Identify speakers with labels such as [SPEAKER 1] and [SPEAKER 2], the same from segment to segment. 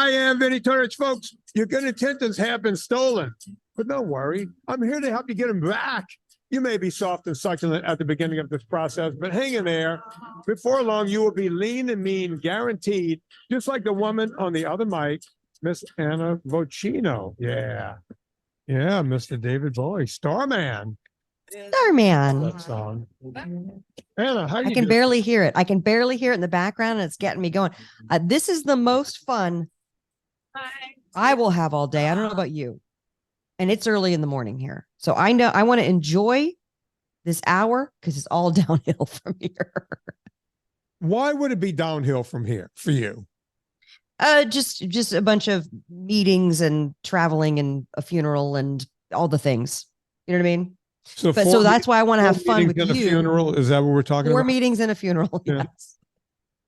[SPEAKER 1] I am Vinnie Tortorich, folks. Your good intentions have been stolen, but don't worry. I'm here to help you get them back. You may be soft and succulent at the beginning of this process, but hang in there. Before long, you will be lean and mean, guaranteed, just like the woman on the other mic, Miss Anna Vocino. Yeah, Mr. David Bowie, Starman.
[SPEAKER 2] Starman.
[SPEAKER 1] That song. Anna, how you
[SPEAKER 2] I can
[SPEAKER 1] doing?
[SPEAKER 2] barely hear it. I can barely hear it in the background, and it's getting me going. This is the most fun I will have all day. I don't know about you. And it's early in the morning here. So I know I want to enjoy this hour because it's all downhill from here.
[SPEAKER 1] Why would it be downhill from here for you?
[SPEAKER 2] Just a bunch of meetings and traveling and a funeral and all the things. You know what I mean? So that's why I want to have fun with you.
[SPEAKER 1] A funeral, is that what we're talking about?
[SPEAKER 2] 4 meetings and a funeral.
[SPEAKER 1] Yeah.
[SPEAKER 2] Yes.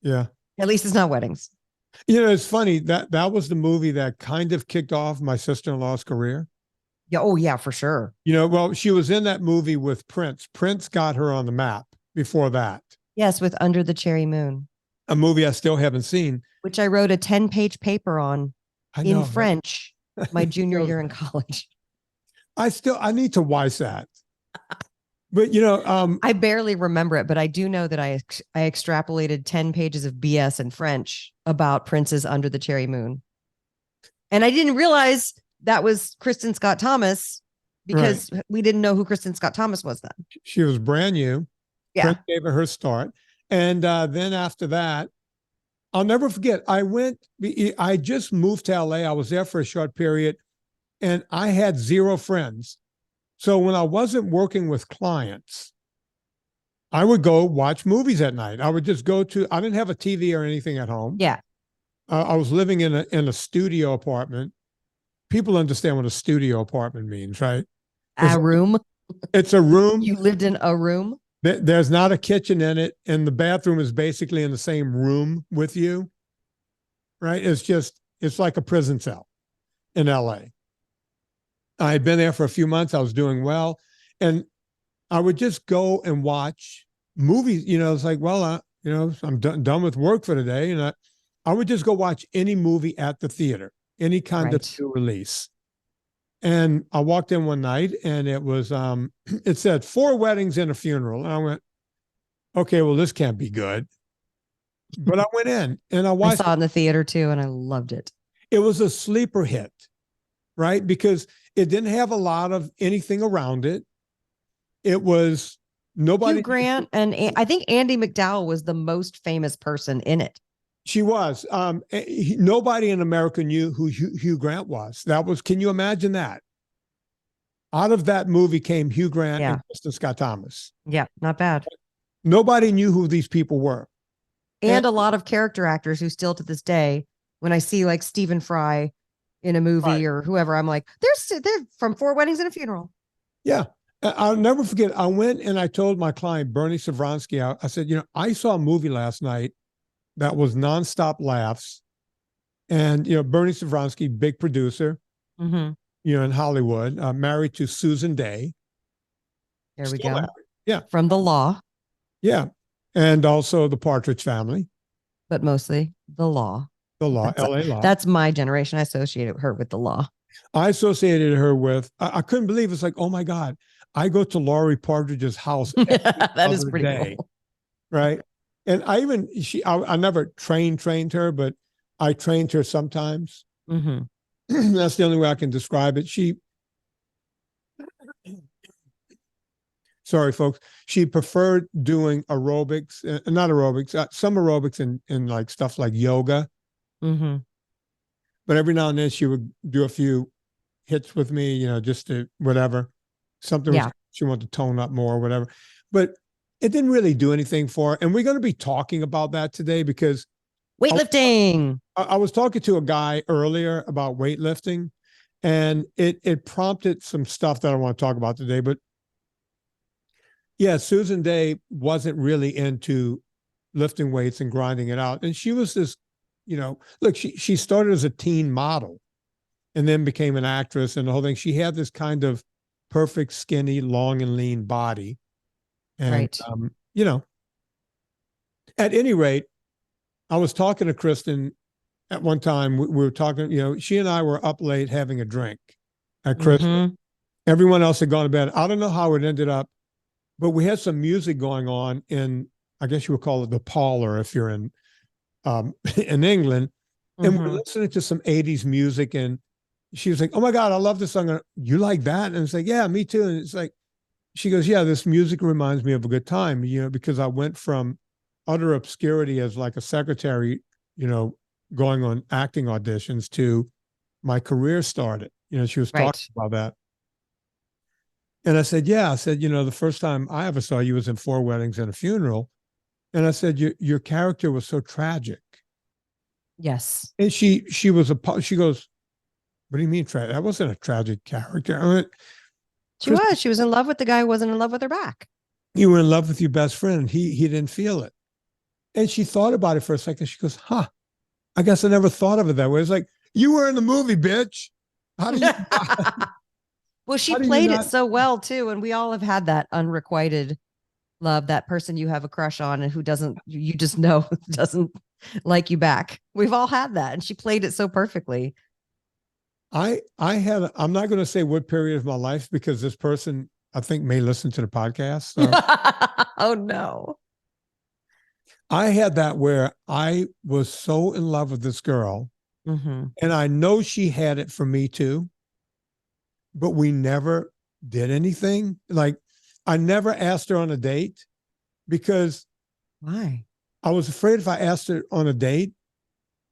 [SPEAKER 1] Yeah.
[SPEAKER 2] At least it's not weddings.
[SPEAKER 1] You know, it's funny that was the movie that kind of kicked off my sister-in-law's career.
[SPEAKER 2] Yeah. Oh, yeah, for sure.
[SPEAKER 1] You know, well, she was in that movie with Prince. Prince got her on the map before that.
[SPEAKER 2] Yes, with Under the Cherry Moon.
[SPEAKER 1] A movie I still haven't seen.
[SPEAKER 2] Which I wrote a 10-page paper on in French my junior year in college.
[SPEAKER 1] I need to watch that. But, you know,
[SPEAKER 2] I barely remember it, but I do know that I extrapolated 10 pages of BS in French about Prince's Under the Cherry Moon. And I didn't realize that was Kristen Scott Thomas because we didn't know who Kristen Scott Thomas was then.
[SPEAKER 1] She was brand new.
[SPEAKER 2] Yeah.
[SPEAKER 1] Prince gave her start. And then after that, I'll never forget, I just moved to LA. I was there for a short period and I had 0 friends. So when I wasn't working with clients, I would go watch movies at night. I would just I didn't have a TV or anything at home.
[SPEAKER 2] Yeah.
[SPEAKER 1] I was living in a studio apartment. People understand what a studio apartment means, right?
[SPEAKER 2] A room.
[SPEAKER 1] It's a room.
[SPEAKER 2] You lived in a room?
[SPEAKER 1] There's not a kitchen in it. And the bathroom is basically in the same room with you, right? It's like a prison cell in LA. I had been there for a few months. I was doing well. And I would just go and watch movies. You know, it's like, well, I'm done with work for the day. And I would just go watch any movie at the theater, any kind of new release. And I walked in one night and it was, it said 4 weddings and a funeral. And I went, okay, well, this can't be good. But I went in and I watched.
[SPEAKER 2] I saw it in the theater too, and I loved it.
[SPEAKER 1] It was a sleeper hit, right? Because it didn't have a lot of anything around it. It was nobody.
[SPEAKER 2] Hugh Grant and I think Andie MacDowell was the most famous person in it.
[SPEAKER 1] She was. Nobody in America knew who Hugh Grant was. Can you imagine that? Out of that movie came Hugh Grant and Kristen Scott Thomas.
[SPEAKER 2] Yeah, not bad.
[SPEAKER 1] Nobody knew who these people were.
[SPEAKER 2] And a lot of character actors who still to this day, when I see like Stephen Fry in a movie or whoever, I'm like, they're from 4 Weddings and a Funeral.
[SPEAKER 1] Yeah. I'll never forget. I went and I told my client, Bernie Savronsky, I said, you know, I saw a movie last night that was nonstop laughs. And, you know, Bernie Savronsky, big producer, you know, in Hollywood, married to Susan Day.
[SPEAKER 2] There we go.
[SPEAKER 1] Married. Yeah.
[SPEAKER 2] From The Law.
[SPEAKER 1] Yeah. And also The Partridge Family.
[SPEAKER 2] But mostly The Law.
[SPEAKER 1] The Law, LA Law.
[SPEAKER 2] That's my generation. I associated her with The Law.
[SPEAKER 1] I associated her with, I couldn't believe it's like, oh my God, I go to Laurie Partridge's house.
[SPEAKER 2] That is pretty cool.
[SPEAKER 1] Right. And I never trained her, but I trained her sometimes. That's the only way I can describe it. Sorry, folks. She preferred doing aerobics, not aerobics, some aerobics and like stuff like yoga. But every now and then she would do a few hits with me, you know, just to whatever. Something she wanted to tone up more or whatever. But it didn't really do anything for her. And we're going to be talking about that today because
[SPEAKER 2] weightlifting.
[SPEAKER 1] I was talking to a guy earlier about weightlifting, and it prompted some stuff that I want to talk about today. But yeah, Susan Day wasn't really into lifting weights and grinding it out. And she was this, you know, look, she started as a teen model and then became an actress and the whole thing. She had this kind of perfect, skinny, long and lean body. And, you know, at any rate, I was talking to Kristen at one time we were talking, she and I were up late having a drink at Christmas.
[SPEAKER 2] Mhm.
[SPEAKER 1] Everyone else had gone to bed. I don't know how it ended up, but we had some music going on in, I guess you would call it the parlor if you're in in England. And we're
[SPEAKER 2] Mhm.
[SPEAKER 1] listening to some 80s music, and she was like, "Oh my God, I love this song. You like that?" And it's like, "Yeah, me too." And it's like, she goes, "Yeah, this music reminds me of a good time, because I went from utter obscurity as like a secretary, going on acting auditions to my career started." She was talking
[SPEAKER 2] Right.
[SPEAKER 1] about that. And I said, "Yeah." I said, "The first time I ever saw you was in Four Weddings and a Funeral." And I said, "Your character was so tragic."
[SPEAKER 2] Yes.
[SPEAKER 1] And she goes, "What do you mean tragic? That wasn't a tragic character." I went,
[SPEAKER 2] She
[SPEAKER 1] "Chris,
[SPEAKER 2] was. She was in love with the guy who wasn't in love with her back.
[SPEAKER 1] you were in love with your best friend, and he didn't feel it." And she thought about it for a second. She goes, "Huh, I guess I never thought of it that way." It's like, you were in the movie, bitch. How do you
[SPEAKER 2] Well, she
[SPEAKER 1] how do you
[SPEAKER 2] played it
[SPEAKER 1] not
[SPEAKER 2] so well too, and we all have had that unrequited love, that person you have a crush on and who doesn't, you just know doesn't like you back. We've all had that, and she played it so perfectly.
[SPEAKER 1] I'm not going to say what period of my life, because this person I think may listen to the podcast. So
[SPEAKER 2] Oh no.
[SPEAKER 1] I had that where I was so in love with this girl,
[SPEAKER 2] Mm-hmm.
[SPEAKER 1] and I know she had it for me too, but we never did anything. Like, I never asked her on a date because
[SPEAKER 2] Why?
[SPEAKER 1] I was afraid if I asked her on a date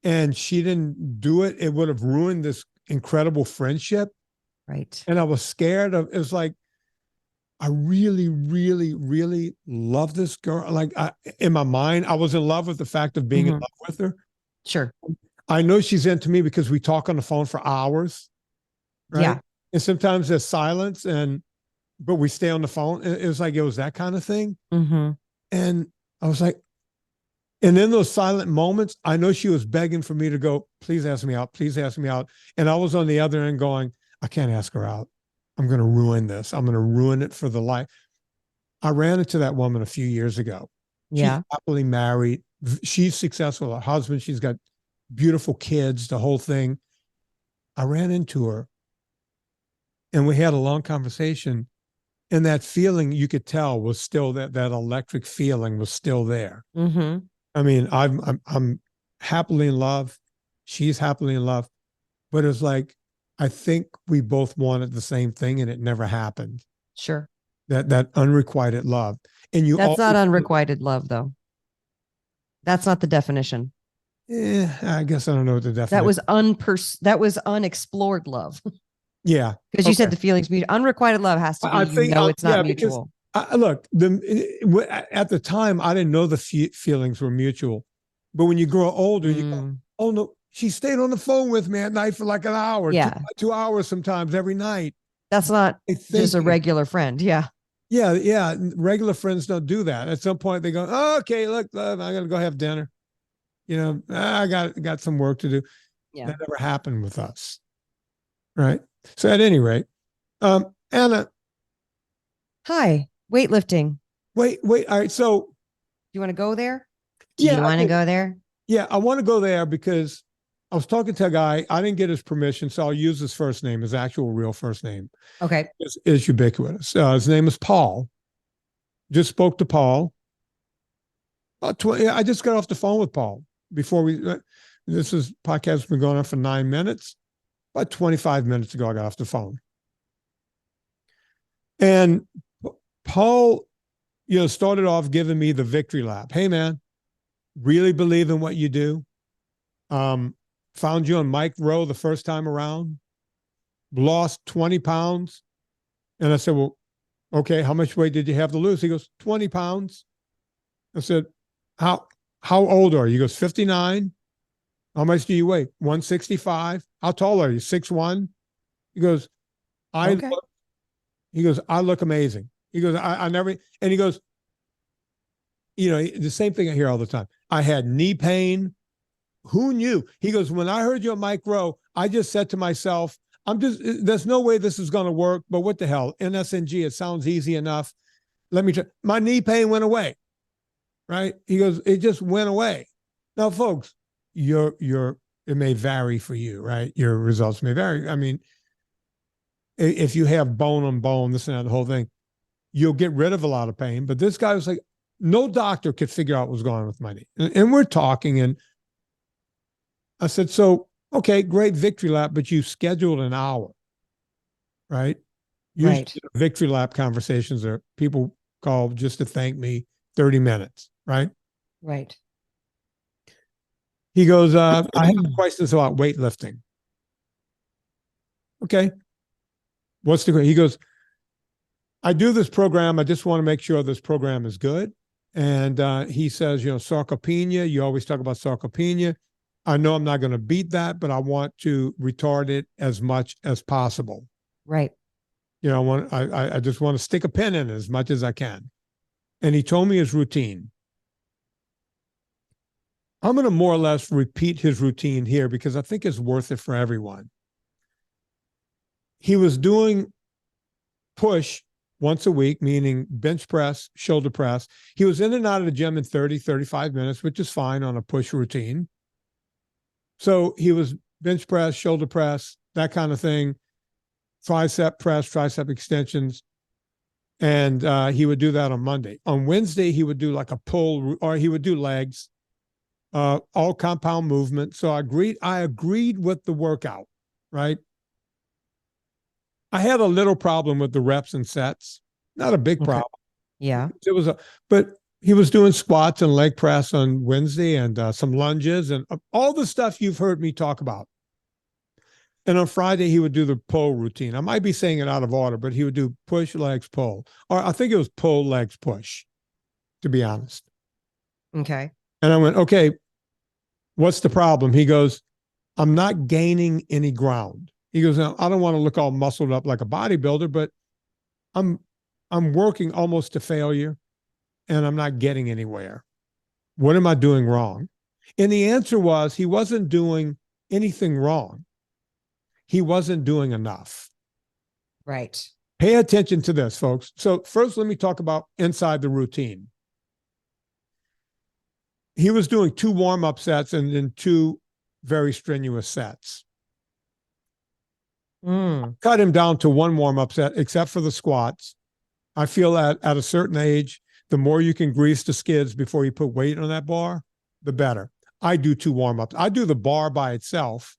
[SPEAKER 1] and she didn't do it, it would have ruined this incredible friendship.
[SPEAKER 2] Right.
[SPEAKER 1] And I was scared of, it was like, I really, really, really love this girl. Like, in my mind, I was in love with the fact of being in
[SPEAKER 2] Mhm.
[SPEAKER 1] love with her.
[SPEAKER 2] Sure.
[SPEAKER 1] I know she's into me because we talk on the phone for hours, right?
[SPEAKER 2] Yeah.
[SPEAKER 1] And sometimes there's silence, but we stay on the phone. It was like, it was that kind of thing.
[SPEAKER 2] Mm-hmm.
[SPEAKER 1] And I was like, and in those silent moments, I know she was begging for me to go, "Please ask me out. Please ask me out." And I was on the other end going, "I can't ask her out. I'm going to ruin this. I'm going to ruin it for the life." I ran into that woman a few years ago. She's
[SPEAKER 2] Yeah.
[SPEAKER 1] happily married. She's successful. Her husband, she's got beautiful kids, the whole thing. I ran into her and we had a long conversation. And that feeling, you could tell, was still that electric feeling was still there.
[SPEAKER 2] Mm-hmm.
[SPEAKER 1] I mean, I'm happily in love. She's happily in love, but it's like, I think we both wanted the same thing, and it never happened.
[SPEAKER 2] Sure.
[SPEAKER 1] That unrequited love, and you
[SPEAKER 2] That's not
[SPEAKER 1] always,
[SPEAKER 2] unrequited love, though. That's not the definition.
[SPEAKER 1] I guess I don't know what the
[SPEAKER 2] That
[SPEAKER 1] definition.
[SPEAKER 2] was that was unexplored love.
[SPEAKER 1] Yeah,
[SPEAKER 2] Because you said
[SPEAKER 1] okay.
[SPEAKER 2] the feelings mutual. Unrequited love has to be,
[SPEAKER 1] I think,
[SPEAKER 2] it's not
[SPEAKER 1] yeah, because
[SPEAKER 2] mutual.
[SPEAKER 1] look, at the time I didn't know the feelings were mutual, but when you grow older, you go,
[SPEAKER 2] Mm.
[SPEAKER 1] "Oh no, she stayed on the phone with me at night for like an hour,
[SPEAKER 2] Yeah.
[SPEAKER 1] 2 hours sometimes every night."
[SPEAKER 2] That's not
[SPEAKER 1] I
[SPEAKER 2] just a
[SPEAKER 1] think,
[SPEAKER 2] regular friend. Yeah.
[SPEAKER 1] yeah, regular friends don't do that. At some point, they go, "Oh, okay, look, I'm gonna go have dinner. I got some work to do."
[SPEAKER 2] Yeah.
[SPEAKER 1] That never happened with us, right? So at any rate, Anna,
[SPEAKER 2] Hi. Weightlifting.
[SPEAKER 1] wait. All right, so
[SPEAKER 2] Do you want to go there? Do
[SPEAKER 1] yeah,
[SPEAKER 2] you want to go there?
[SPEAKER 1] yeah, I want to go there because I was talking to a guy. I didn't get his permission, so I'll use his first name. His actual real first name
[SPEAKER 2] Okay.
[SPEAKER 1] is ubiquitous. His name is Paul. Just spoke to Paul. I just got off the phone with Paul before this podcast has been going on for 9 minutes. About 25 minutes ago, I got off the phone. And Paul, started off giving me the victory lap. "Hey, man, really believe in what you do. Found you on Mike Rowe the first time around, lost 20 pounds." And I said, "Well, okay, how much weight did you have to lose?" He goes, 20 pounds. I said, how old are you? He goes, 59. "How much do you weigh?" 165. "How tall are you?" 6'1". He goes,
[SPEAKER 2] Okay.
[SPEAKER 1] I look amazing. He goes, I never, and he goes, the same thing I hear all the time. "I had knee pain. Who knew?" He goes, "When I heard you on Mike Rowe, I just said to myself, there's no way this is going to work, but what the hell? NSNG, it sounds easy enough. Let me try." My knee pain went away, right? He goes, "It just went away." Now, folks, your It may vary for you, right? Your results may vary. I mean, if you have bone on bone, this and that, the whole thing, you'll get rid of a lot of pain. But this guy was like, no doctor could figure out what was going on with my knee. And we're talking, and I said, so, okay, great victory lap, but you scheduled an hour, right? Usually
[SPEAKER 2] Right.
[SPEAKER 1] victory lap conversations are people call just to thank me, 30 minutes, right?
[SPEAKER 2] Right.
[SPEAKER 1] He goes, I have questions about weightlifting. Okay. What's the, he goes, I do this program. I just want to make sure this program is good. And he says, sarcopenia, you always talk about sarcopenia. I know I'm not going to beat that, but I want to retard it as much as possible.
[SPEAKER 2] Right.
[SPEAKER 1] I just want to stick a pin in it as much as I can. And he told me his routine. I'm going to more or less repeat his routine here because I think it's worth it for everyone. He was doing push once a week, meaning bench press, shoulder press. He was in and out of the gym in 30, 35 minutes, which is fine on a push routine. So he was bench press, shoulder press, that kind of thing, tricep press, tricep extensions. And he would do that on Monday. On Wednesday, he would do like a pull, or he would do legs, all compound movement. So I agreed with the workout, right? I had a little problem with the reps and sets, not a big problem.
[SPEAKER 2] Yeah.
[SPEAKER 1] But he was doing squats and leg press on Wednesday and some lunges and all the stuff you've heard me talk about. And on Friday, he would do the pull routine. I might be saying it out of order, but he would do push, legs, pull. Or I think it was pull, legs, push, to be honest.
[SPEAKER 2] Okay.
[SPEAKER 1] And I went, okay, what's the problem? He goes, I'm not gaining any ground. He goes, now, I don't want to look all muscled up like a bodybuilder, but I'm working almost to failure and I'm not getting anywhere. What am I doing wrong? And the answer was he wasn't doing anything wrong. He wasn't doing enough.
[SPEAKER 2] Right.
[SPEAKER 1] Pay attention to this, folks. So first, let me talk about inside the routine. He was doing 2 warm-up sets and then 2 very strenuous sets. Cut him down to 1 warm-up set, except for the squats. I feel that at a certain age, the more you can grease the skids before you put weight on that bar, the better. I do 2 warm-ups. I do the bar by itself,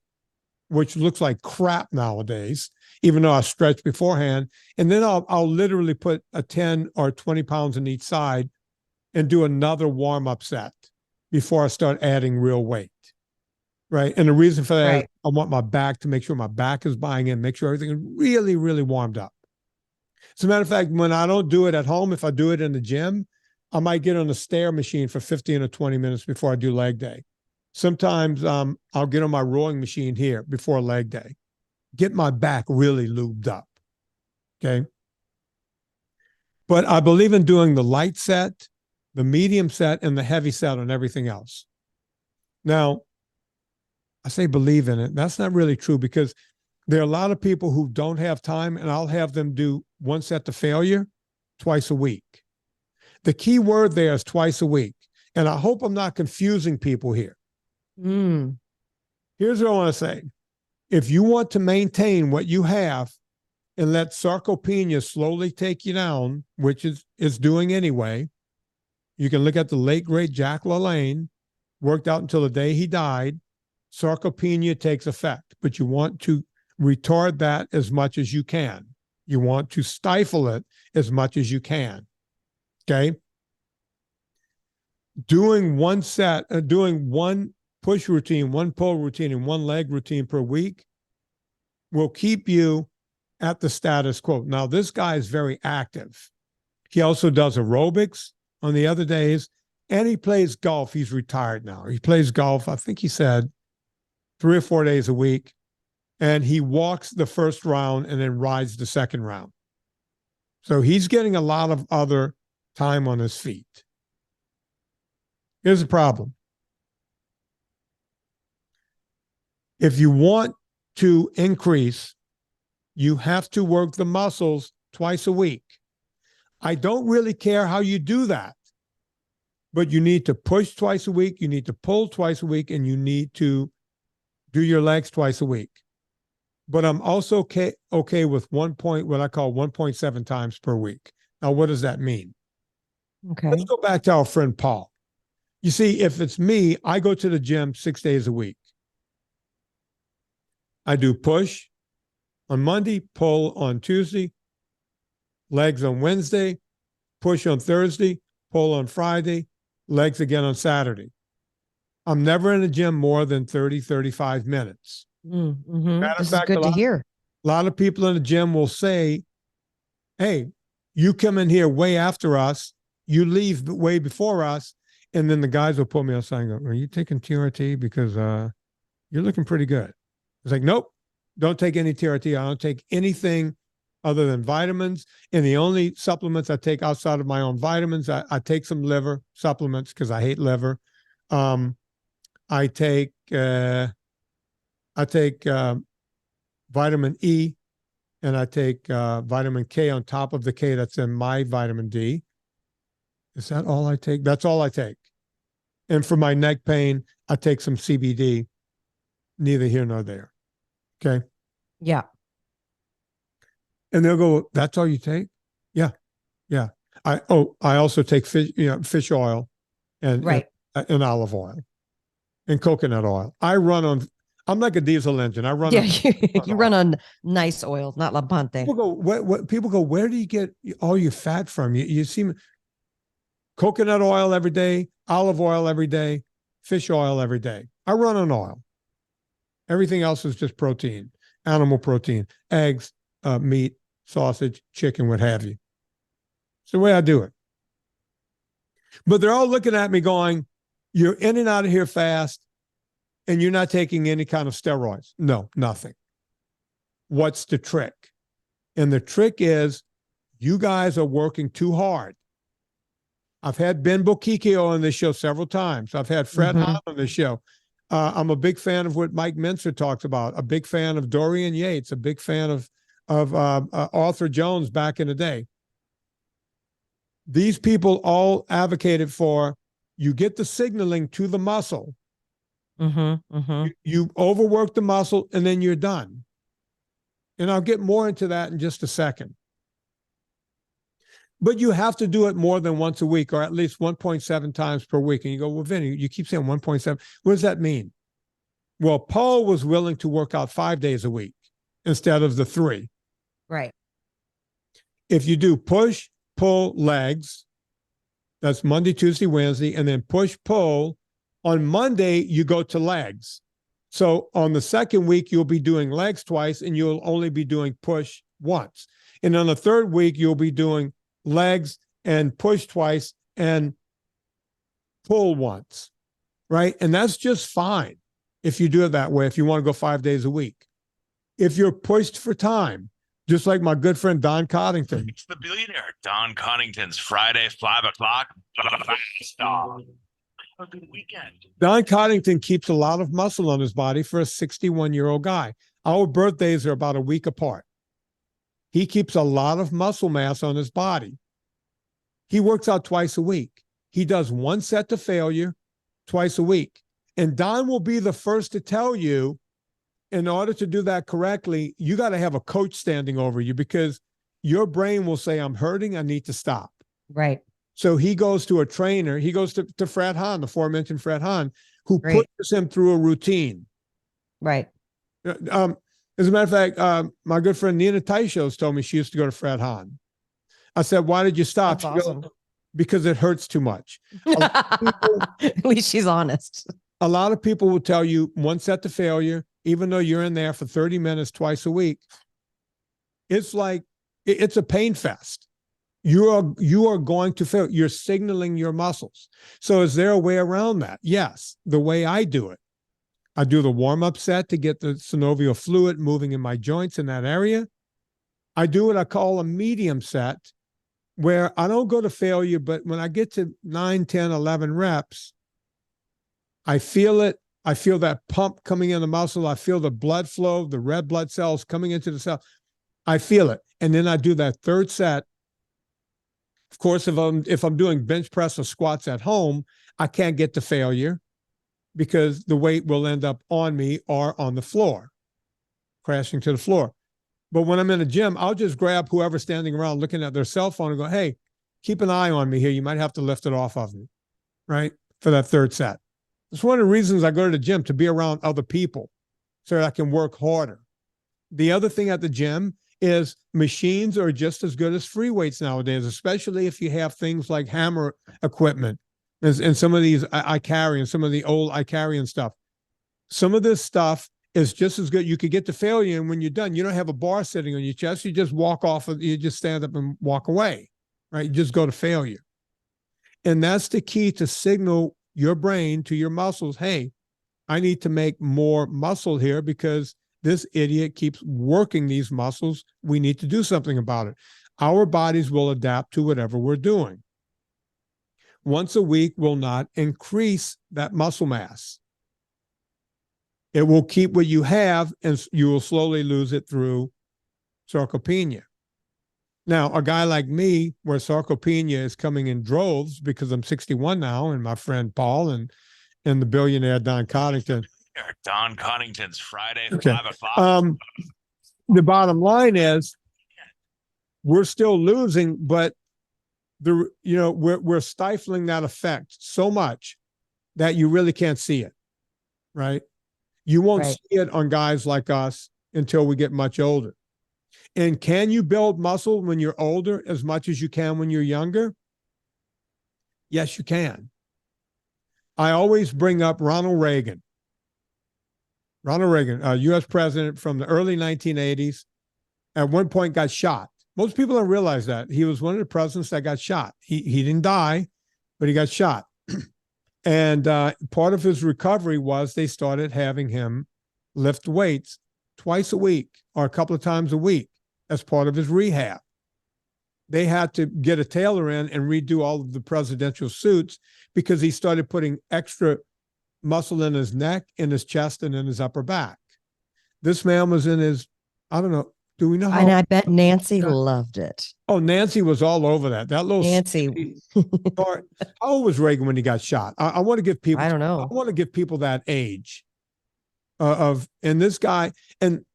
[SPEAKER 1] which looks like crap nowadays, even though I stretch beforehand. And then I'll literally put a 10 or 20 pounds in each side and do another warm-up set before I start adding real weight. Right. And the reason for that, right, I want my back to make sure my back is buying in, make sure everything is really, really warmed up. As a matter of fact, when I don't do it at home, if I do it in the gym, I might get on the stair machine for 15 or 20 minutes before I do leg day. Sometimes I'll get on my rowing machine here before leg day. Get my back really lubed up. Okay. But I believe in doing the light set, the medium set, and the heavy set on everything else. Now, I say believe in it. That's not really true because there are a lot of people who don't have time, and I'll have them do 1 set to failure twice a week. The key word there is twice a week. And I hope I'm not confusing people here. Here's what I want to say. If you want to maintain what you have and let sarcopenia slowly take you down, which is doing anyway, you can look at the late, great Jack LaLanne, worked out until the day he died. Sarcopenia takes effect, but you want to retard that as much as you can. You want to stifle it as much as you can. Okay? Doing 1 set, doing 1 push routine, 1 pull routine, and 1 leg routine per week will keep you at the status quo. Now, this guy is very active. He also does aerobics on the other days, and he plays golf. He's retired now. He plays golf, I think he said, 3 or 4 days a week, and he walks the first round and then rides the second round. So he's getting a lot of other time on his feet. Here's the problem. If you want to increase, you have to work the muscles twice a week. I don't really care how you do that, but you need to push twice a week, you need to pull twice a week, and you need to do your legs twice a week. But I'm also okay with what I call 1.7 times per week. Now, what does that mean?
[SPEAKER 2] Okay.
[SPEAKER 1] Let's go back to our friend Paul. You see, if it's me, I go to the gym 6 days a week. I do push on Monday, pull on Tuesday, legs on Wednesday, push on Thursday, pull on Friday, legs again on Saturday. I'm never in the gym more than 30, 35 minutes.
[SPEAKER 2] Mm-hmm.
[SPEAKER 1] Matter of
[SPEAKER 2] This
[SPEAKER 1] fact,
[SPEAKER 2] is good to hear.
[SPEAKER 1] A lot of people in the gym will say, hey, you come in here way after us, you leave way before us, and then the guys will pull me aside and go, are you taking TRT? Because you're looking pretty good. It's like, nope, don't take any TRT. I don't take anything other than vitamins. And the only supplements I take outside of my own vitamins, I take some liver supplements because I hate liver. I take vitamin E, and I take vitamin K on top of the K that's in my vitamin D. Is that all I take? That's all I take. And for my neck pain, I take some CBD, neither here nor there. Okay.
[SPEAKER 2] Yeah.
[SPEAKER 1] And they'll go, that's all you take? Yeah. Yeah. I also take fish oil and olive oil and coconut oil. I'm like a diesel engine. I run.
[SPEAKER 2] Yeah. You run on nice oils, not La Ponte.
[SPEAKER 1] People go, where do you get all your fat from? You see coconut oil every day, olive oil every day, fish oil every day. I run on oil. Everything else is just protein, animal protein, eggs, meat, sausage, chicken, what have you. It's the way I do it. But they're all looking at me going, you're in and out of here fast, and you're not taking any kind of steroids. No, nothing. What's the trick? And the trick is you guys are working too hard. I've had Ben Bokikio on this show several times. I've had Fred Hahn on this show. I'm a big fan of what Mike Mincer talks about, a big fan of Dorian Yates, a big fan of Arthur Jones back in the day. These people all advocated for you get the signaling to the muscle. You overwork the muscle and then you're done. And I'll get more into that in just a second. But you have to do it more than once a week, or at least 1.7 times per week. And you go, well, Vinnie, you keep saying 1.7. What does that mean? Well, Paul was willing to work out 5 days a week instead of the 3.
[SPEAKER 2] Right.
[SPEAKER 1] If you do push, pull, legs, that's Monday, Tuesday, Wednesday, and then push, pull. On Monday, you go to legs. So on the second week, you'll be doing legs twice, and you'll only be doing push once. And on the third week, you'll be doing legs and push twice and pull once, right? And that's just fine if you do it that way, if you want to go 5 days a week. If you're pushed for time, just like my good friend Don Coddington.
[SPEAKER 3] It's the billionaire. Don Coddington's Friday, 5 o'clock. Stop. A good weekend.
[SPEAKER 1] Don Coddington keeps a lot of muscle on his body for a 61-year-old guy. Our birthdays are about a week apart. He keeps a lot of muscle mass on his body. He works out twice a week. He does 1 set to failure twice a week. And Don will be the first to tell you, in order to do that correctly, you got to have a coach standing over you, because your brain will say, I'm hurting, I need to stop.
[SPEAKER 2] Right.
[SPEAKER 1] So he goes to a trainer. He goes to Fred Hahn, the aforementioned Fred Hahn, who pushes him through a routine.
[SPEAKER 2] Right.
[SPEAKER 1] As a matter of fact, my good friend Nina Teichos told me she used to go to Fred Hahn. I said, why did you stop?
[SPEAKER 2] That's awesome.
[SPEAKER 1] Goes, because it hurts too much.
[SPEAKER 2] At least she's honest.
[SPEAKER 1] A lot of people will tell you 1 set to failure, even though you're in there for 30 minutes twice a week. It's like, it's a pain fest. You are going to fail. You're signaling your muscles. So is there a way around that? Yes. The way I do it, I do the warm-up set to get the synovial fluid moving in my joints in that area. I do what I call a medium set, where I don't go to failure, but when I get to 9, 10, 11 reps, I feel it. I feel that pump coming in the muscle. I feel the blood flow, the red blood cells coming into the cell. I feel it. And then I do that 3rd set. Of course, if I'm doing bench press or squats at home, I can't get to failure. because the weight will end up on me or on the floor, crashing to the floor. But when I'm in a gym, I'll just grab whoever's standing around looking at their cell phone and go, hey, keep an eye on me here. You might have to lift it off of me, right? For that third set. It's one of the reasons I go to the gym, to be around other people so that I can work harder. The other thing at the gym is machines are just as good as free weights nowadays, especially if you have things like hammer equipment and some of these I carry and some of the old I carry and stuff. Some of this stuff is just as good. You could get to failure, and when you're done, you don't have a bar sitting on your chest. You just walk off, you just stand up and walk away, right? You just go to failure. And that's the key to signal your brain to your muscles. Hey, I need to make more muscle here because this idiot keeps working these muscles. We need to do something about it. Our bodies will adapt to whatever we're doing. Once a week will not increase that muscle mass. It will keep what you have, and you will slowly lose it through sarcopenia. Now, a guy like me, where sarcopenia is coming in droves because I'm 61 now, and my friend Paul and the billionaire Don Coddington.
[SPEAKER 3] Don Coddington's Friday,
[SPEAKER 1] Okay.
[SPEAKER 3] 5 o'clock.
[SPEAKER 1] The bottom line is we're still losing, but we're stifling that effect so much that you really can't see it, right? You won't see it on guys like us until we get much older. And can you build muscle when you're older as much as you can when you're younger? Yes, you can. I always bring up Ronald Reagan. Ronald Reagan, U.S. president from the early 1980s, at one point got shot. Most people don't realize that. He was one of the presidents that got shot. He didn't die, but he got shot. And part of his recovery was they started having him lift weights twice a week or a couple of times a week as part of his rehab. They had to get a tailor in and redo all of the presidential suits because he started putting extra muscle in his neck, in his chest, and in his upper back. This man was in his, I don't know, do we know how?
[SPEAKER 2] And I bet Nancy loved it.
[SPEAKER 1] Oh, Nancy was all over that. That little
[SPEAKER 2] Nancy.
[SPEAKER 1] how old was Reagan when he got shot? I want to give people,
[SPEAKER 2] I don't know.
[SPEAKER 1] I want to give people that age and this guy. And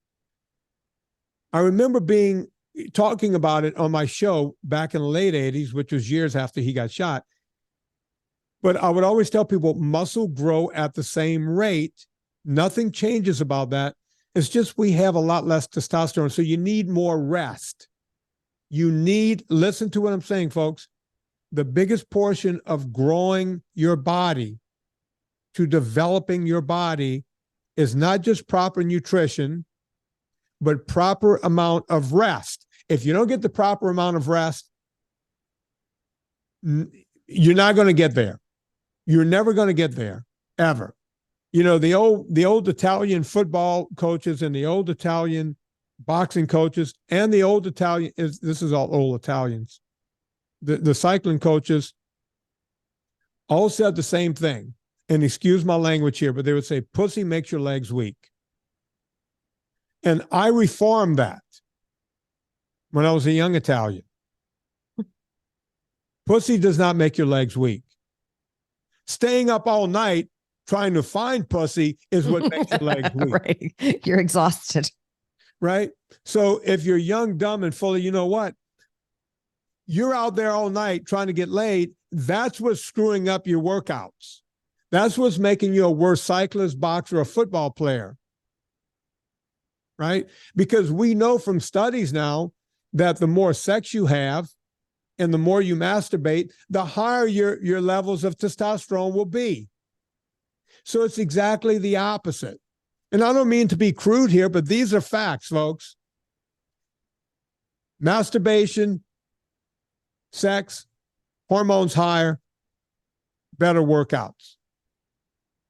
[SPEAKER 1] I remember talking about it on my show back in the late 80s, which was years after he got shot. But I would always tell people muscle grow at the same rate. Nothing changes about that. It's just we have a lot less testosterone. So you need more rest. Listen to what I'm saying, folks. The biggest portion of growing your body to developing your body is not just proper nutrition, but proper amount of rest. If you don't get the proper amount of rest, you're not going to get there. You're never going to get there, ever. You know, the old Italian football coaches and the old Italian boxing coaches and the old Italian, this is all old Italians, the cycling coaches all said the same thing. And excuse my language here, but they would say, pussy makes your legs weak. And I reformed that when I was a young Italian. Pussy does not make your legs weak. Staying up all night trying to find pussy is what makes your legs weak.
[SPEAKER 2] Right. You're exhausted.
[SPEAKER 1] Right? So if you're young, dumb, and full of, you know what? You're out there all night trying to get laid. That's what's screwing up your workouts. That's what's making you a worse cyclist, boxer, or football player. Right? Because we know from studies now that the more sex you have and the more you masturbate, the higher your levels of testosterone will be. So it's exactly the opposite. And I don't mean to be crude here, but these are facts, folks. Masturbation, sex, hormones higher, better workouts.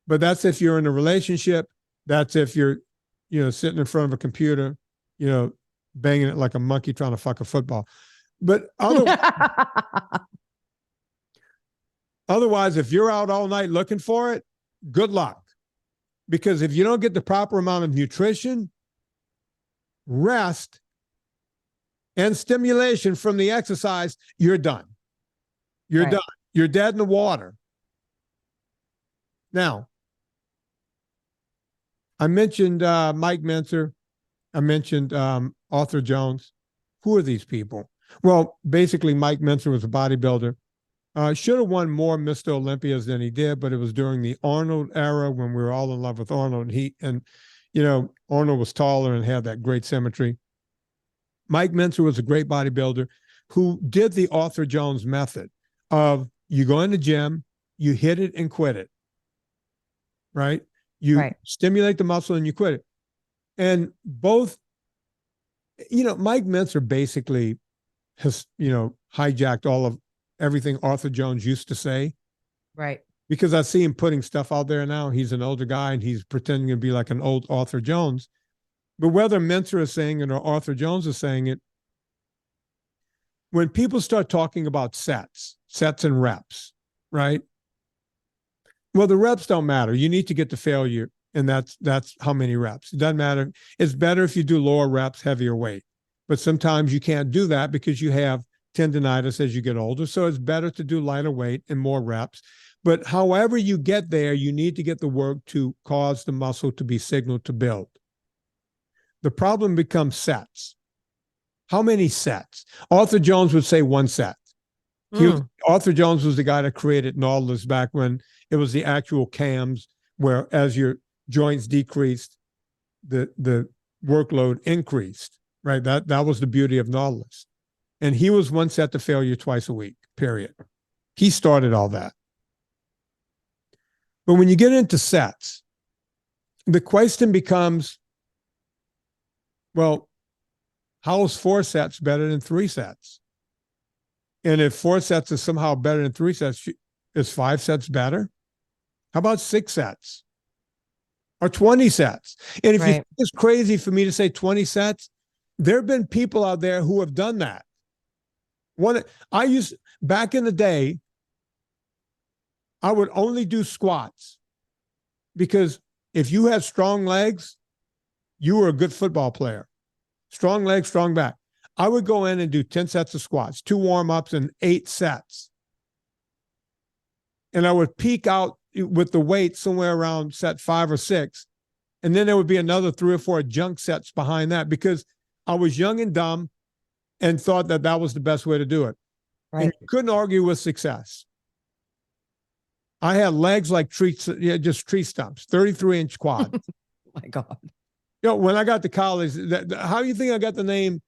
[SPEAKER 1] But that's if you're in a relationship. That's if you're, sitting in front of a computer, banging it like a monkey trying to fuck a football. But otherwise, if you're out all night looking for it, good luck. Because if you don't get the proper amount of nutrition, rest, and stimulation from the exercise, you're done. You're done. You're dead in the water. Now, I mentioned Mike Mentzer. I mentioned Arthur Jones. Who are these people? Well, basically, Mike Mentzer was a bodybuilder. Should have won more Mr. Olympias than he did, but it was during the Arnold era when we were all in love with Arnold. Arnold was taller and had that great symmetry. Mike Mentzer was a great bodybuilder who did the Arthur Jones method of you go in the gym, you hit it and quit it, right? You stimulate the muscle and you quit it. And both, Mike Mentzer basically has, hijacked all of everything Arthur Jones used to say.
[SPEAKER 2] Right.
[SPEAKER 1] Because I see him putting stuff out there now. He's an older guy and he's pretending to be like an old Arthur Jones. But whether Mentzer is saying it or Arthur Jones is saying it, when people start talking about sets and reps, right? Well, the reps don't matter. You need to get to failure, and that's how many reps. It doesn't matter. It's better if you do lower reps, heavier weight. But sometimes you can't do that because you have tendinitis as you get older. So it's better to do lighter weight and more reps. But however you get there, you need to get the work to cause the muscle to be signaled to build. The problem becomes sets. How many sets? Arthur Jones would say 1 set. Arthur Jones was the guy that created Nautilus back when it was the actual cams where as your joints decreased, the workload increased, right? That was the beauty of Nautilus. And he was 1 set to failure twice a week, period. He started all that. But when you get into sets, the question becomes, well, how is 4 sets better than 3 sets? And if 4 sets is somehow better than 3 sets, is 5 sets better? How about 6 sets? Or 20 sets? And if you think it's crazy for me to say 20 sets, there have been people out there who have done that. Back in the day, I would only do squats because if you had strong legs, you were a good football player. Strong legs, strong back. I would go in and do 10 sets of squats, 2 warm-ups and 8 sets. And I would peak out with the weight somewhere around set 5 or 6. And then there would be another 3 or 4 junk sets behind that because I was young and dumb and thought that was the best way to do it. Right. And you couldn't argue with success. I had legs like just tree stumps, 33-inch quad.
[SPEAKER 2] My God.
[SPEAKER 1] When I got to college, how do you think I got the name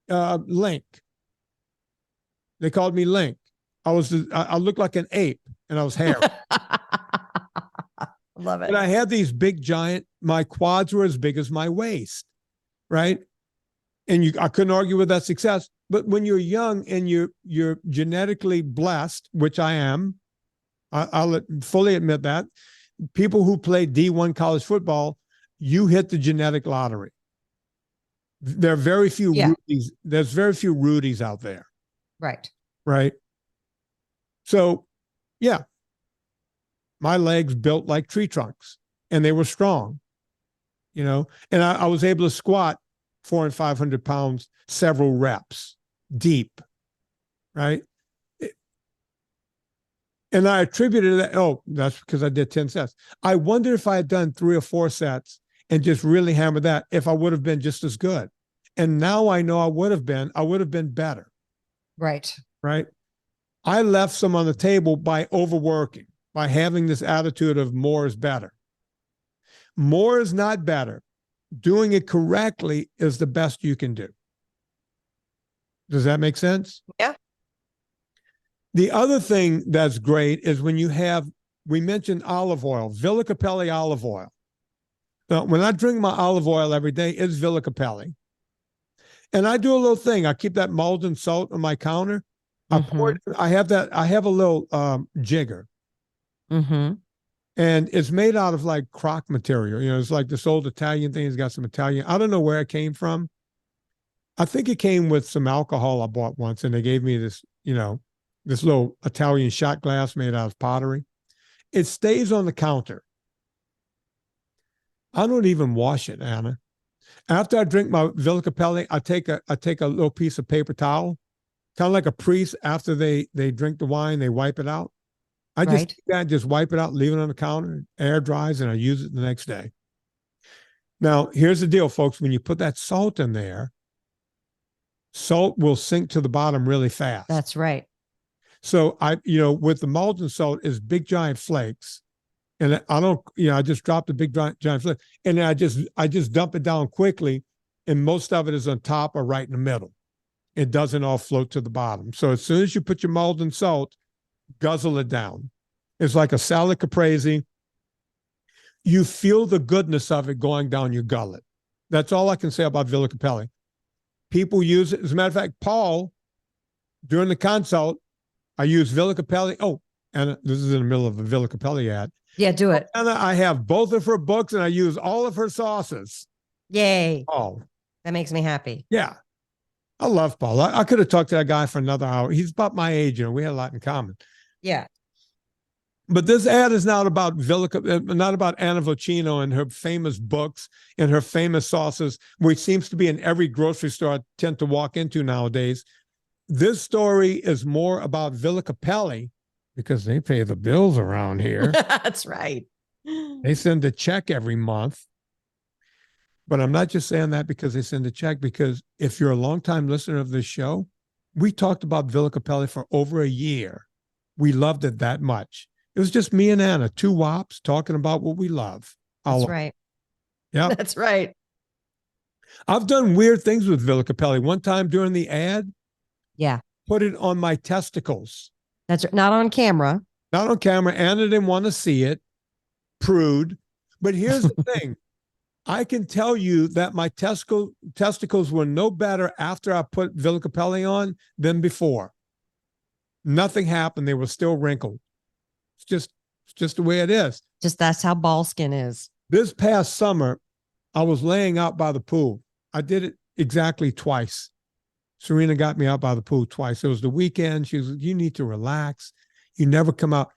[SPEAKER 1] Link? They called me Link. I looked like an ape, and I was hairy.
[SPEAKER 2] Love it.
[SPEAKER 1] And I had these big giant. My quads were as big as my waist, right? And I couldn't argue with that success. But when you're young and you're genetically blessed, which I am, I'll fully admit that. People who play D1 college football, you hit the genetic lottery. There are very few Rudies. There's very few Rudies out there.
[SPEAKER 2] Right.
[SPEAKER 1] Right. So, yeah, my legs built like tree trunks and they were strong, and I was able to squat 400 and 500 pounds, several reps deep. Right. And I attributed that. That's because I did 10 sets. I wonder if I had done 3 or 4 sets and just really hammered that, if I would have been just as good. And now I know I would have been better.
[SPEAKER 2] Right.
[SPEAKER 1] Right. I left some on the table by overworking, by having this attitude of more is better. More is not better. Doing it correctly is the best you can do. Does that make sense?
[SPEAKER 2] Yeah.
[SPEAKER 1] The other thing that's great is when we mentioned olive oil, Villa Capelli olive oil. Now, when I drink my olive oil every day, it's Villa Capelli. And I do a little thing. I keep that Malden salt on my counter. I have a little jigger.
[SPEAKER 2] Mm-hmm.
[SPEAKER 1] And it's made out of like crock material. It's like this old Italian thing. It's got some Italian. I don't know where it came from. I think it came with some alcohol I bought once, and they gave me this, this little Italian shot glass made out of pottery. It stays on the counter. I don't even wash it, Anna. After I drink my Villa Capelli, I take a little piece of paper towel, kind of like a priest after they drink the wine, they wipe it out. I just wipe it out, leave it on the counter, air dries, and I use it the next day. Now, here's the deal, folks. When you put that salt in there, salt will sink to the bottom really fast.
[SPEAKER 2] That's right.
[SPEAKER 1] So with the molten salt is big giant flakes. And I don't, I just drop the big giant flake and then I just dump it down quickly. And most of it is on top or right in the middle. It doesn't all float to the bottom. So as soon as you put your molten salt, guzzle it down. It's like a salad caprese. You feel the goodness of it going down your gullet. That's all I can say about Villa Capelli. People use it. As a matter of fact, Paul, during the consult, I use Villa Capelli. Oh, and this is in the middle of a Villa Capelli ad.
[SPEAKER 2] Yeah, do it.
[SPEAKER 1] And I have both of her books and I use all of her sauces.
[SPEAKER 2] Yay.
[SPEAKER 1] Oh,
[SPEAKER 2] that makes me happy.
[SPEAKER 1] Yeah. I love Paul. I could have talked to that guy for another hour. He's about my age. We had a lot in common.
[SPEAKER 2] Yeah.
[SPEAKER 1] But this ad is not about not about Anna Vocino and her famous books and her famous sauces, which seems to be in every grocery store I tend to walk into nowadays. This story is more about Villa Capelli because they pay the bills around here.
[SPEAKER 2] That's right.
[SPEAKER 1] They send a check every month. But I'm not just saying that because they send a check, because if you're a longtime listener of this show, we talked about Villa Capelli for over a year. We loved it that much. It was just me and Anna, two wops talking about what we love.
[SPEAKER 2] That's right.
[SPEAKER 1] Yeah.
[SPEAKER 2] That's right.
[SPEAKER 1] I've done weird things with Villa Capelli. One time during the ad,
[SPEAKER 2] yeah,
[SPEAKER 1] put it on my testicles.
[SPEAKER 2] That's not on camera.
[SPEAKER 1] Not on camera. Anna didn't want to see it. Prude. But here's the thing. I can tell you that my testicles were no better after I put Villa Capelli on than before. Nothing happened. They were still wrinkled. It's just the way it is.
[SPEAKER 2] That's how ball skin is.
[SPEAKER 1] This past summer, I was laying out by the pool. I did it exactly twice. Serena got me out by the pool twice. It was the weekend. She was like, you need to relax. You never come out.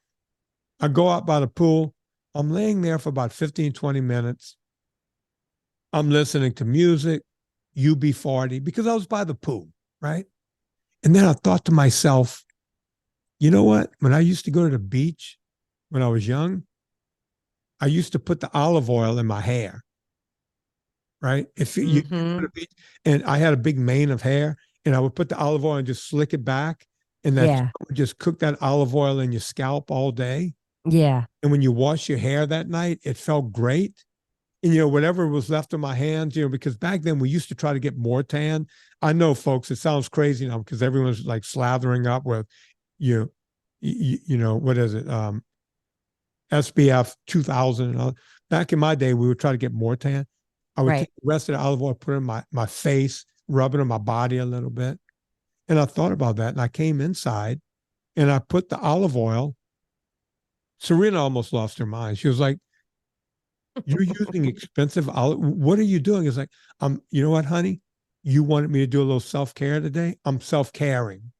[SPEAKER 1] I go out by the pool. I'm laying there for about 15, 20 minutes. I'm listening to music, UB40, because I was by the pool, right? And then I thought to myself, you know what? When I used to go to the beach when I was young, I used to put the olive oil in my hair, right? If you go to the beach, and I had a big mane of hair, and I would put the olive oil and just slick it back, and that would just cook that olive oil in your scalp all day.
[SPEAKER 2] Yeah.
[SPEAKER 1] And when you wash your hair that night, it felt great. And, whatever was left on my hands, because back then we used to try to get more tan. I know, folks, it sounds crazy now because everyone's like slathering up with, what is it? SPF 2000 and all. Back in my day, we would try to get more tan. I would take the rest of the olive oil, put it in my face, rub it on my body a little bit. And I thought about that. And I came inside and I put the olive oil. Serena almost lost her mind. She was like, you're using expensive olive. What are you doing? It's like, you know what, honey? You wanted me to do a little self-care today. I'm self-caring.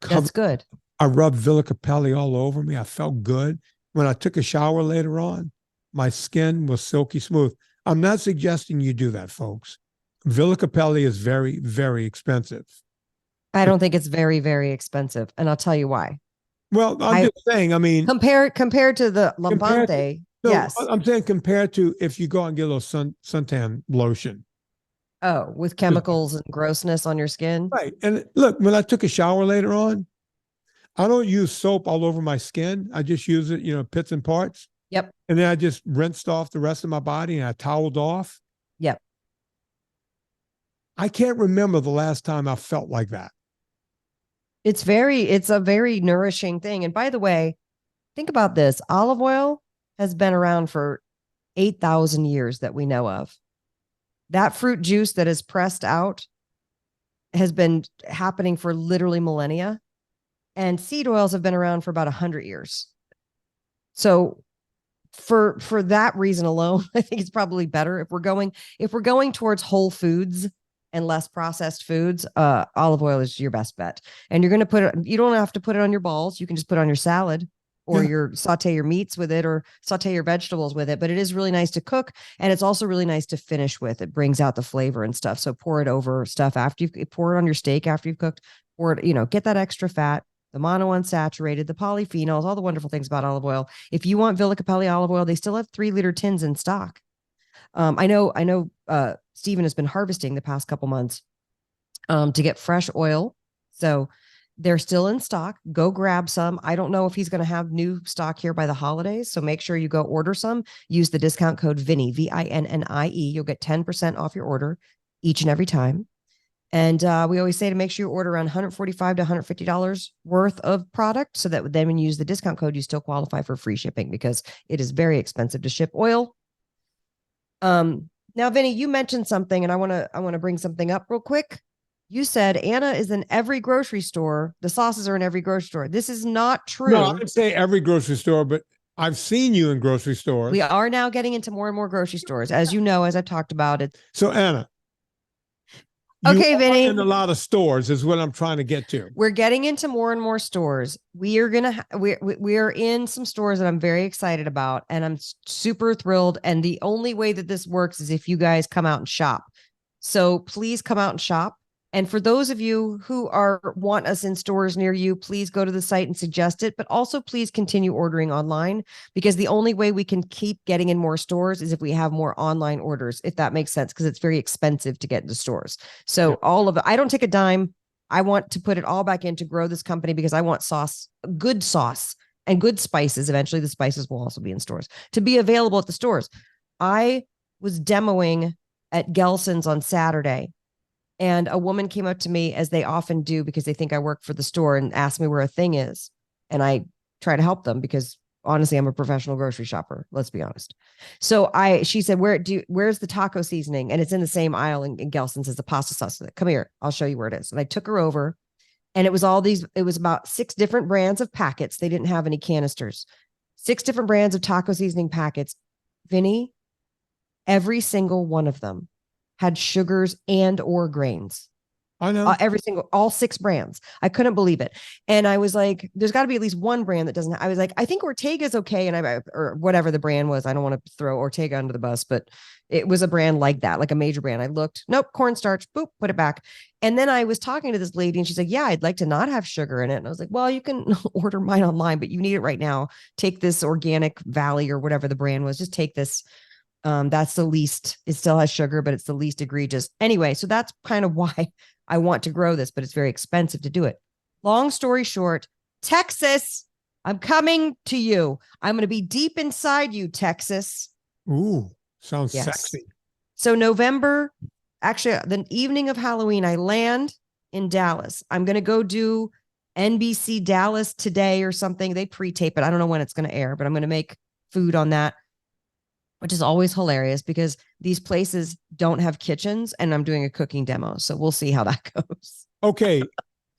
[SPEAKER 2] That's good.
[SPEAKER 1] I rubbed Villa Capelli all over me. I felt good. When I took a shower later on, my skin was silky smooth. I'm not suggesting you do that, folks. Villa Capelli is very, very expensive.
[SPEAKER 2] I don't think it's very, very expensive. And I'll tell you why.
[SPEAKER 1] Well, I'm just saying, I mean,
[SPEAKER 2] compared to the Lampante. Yes.
[SPEAKER 1] I'm saying compared to if you go out and get a little suntan lotion.
[SPEAKER 2] Oh, with chemicals and grossness on your skin.
[SPEAKER 1] Right. And look, when I took a shower later on, I don't use soap all over my skin. I just use it, pits and parts.
[SPEAKER 2] Yep.
[SPEAKER 1] And then I just rinsed off the rest of my body and I toweled off.
[SPEAKER 2] Yep.
[SPEAKER 1] I can't remember the last time I felt like that.
[SPEAKER 2] It's a very nourishing thing. And by the way, think about this. Olive oil has been around for 8,000 years that we know of. That fruit juice that is pressed out has been happening for literally millennia. And seed oils have been around for about 100 years. So for that reason alone, I think it's probably better if we're going towards whole foods and less processed foods, olive oil is your best bet. And you're going to put it, you don't have to put it on your balls. You can just put it on your salad or saute your meats with it or saute your vegetables with it. But it is really nice to cook. And it's also really nice to finish with. It brings out the flavor and stuff. So pour it over stuff after pour it on your steak after you've cooked, pour it, get that extra fat, the monounsaturated, the polyphenols, all the wonderful things about olive oil. If you want Villa Capelli olive oil, they still have 3-liter tins in stock. I know Stephen has been harvesting the past couple months to get fresh oil. So they're still in stock. Go grab some. I don't know if he's going to have new stock here by the holidays. So make sure you go order some. Use the discount code Vinnie, Vinnie. You'll get 10% off your order each and every time. And we always say to make sure you order around $145 to $150 worth of product so that then when you use the discount code, you still qualify for free shipping because it is very expensive to ship oil. Now, Vinnie, you mentioned something and I want to bring something up real quick. You said Anna is in every grocery store. The sauces are in every grocery store. This is not true.
[SPEAKER 1] No, I would say every grocery store, but I've seen you in grocery stores.
[SPEAKER 2] We are now getting into more and more grocery stores, as you know, as I've talked about it.
[SPEAKER 1] So Anna,
[SPEAKER 2] okay,
[SPEAKER 1] you
[SPEAKER 2] Vinnie,
[SPEAKER 1] in a lot of stores is what I'm trying to get to.
[SPEAKER 2] We're getting into more and more stores. We are we're in some stores that I'm very excited about, and I'm super thrilled. And the only way that this works is if you guys come out and shop. So please come out and shop. And for those of you who want us in stores near you, please go to the site and suggest it, but also please continue ordering online because the only way we can keep getting in more stores is if we have more online orders, if that makes sense, because it's very expensive to get into stores. So all of it, I don't take a dime. I want to put it all back in to grow this company because I want sauce and good spices. Eventually the spices will also be in stores to be available at the stores. I was demoing at Gelson's on Saturday. And a woman came up to me, as they often do, because they think I work for the store, and asked me where a thing is. And I try to help them because honestly, I'm a professional grocery shopper. Let's be honest. So she said, where's the taco seasoning? And it's in the same aisle in Gelson's as the pasta sauce. Come here. I'll show you where it is. And I took her over and it was about 6 different brands of packets. They didn't have any canisters, 6 different brands of taco seasoning packets. Vinnie, every single one of them had sugars and or grains.
[SPEAKER 1] I know.
[SPEAKER 2] All 6 brands. I couldn't believe it. And I was like, there's got to be at least one brand that doesn't. I was like, I think Ortega's okay. And or whatever the brand was. I don't want to throw Ortega under the bus, but it was a brand like that, like a major brand. I looked, nope, cornstarch, boop, put it back. And then I was talking to this lady and she's like, yeah, I'd like to not have sugar in it. And I was like, well, you can order mine online, but you need it right now. Take this Organic Valley or whatever the brand was. Just take this. That's the least, it still has sugar, but it's the least egregious. Anyway, so that's kind of why I want to grow this, but it's very expensive to do it. Long story short, Texas, I'm coming to you. I'm going to be deep inside you, Texas.
[SPEAKER 1] Ooh, sounds sexy.
[SPEAKER 2] So November, actually the evening of Halloween, I land in Dallas. I'm going to go do NBC Dallas today or something. They pre-tape it. I don't know when it's going to air, but I'm going to make food on that, which is always hilarious because these places don't have kitchens and I'm doing a cooking demo. So we'll see how that goes.
[SPEAKER 1] Okay.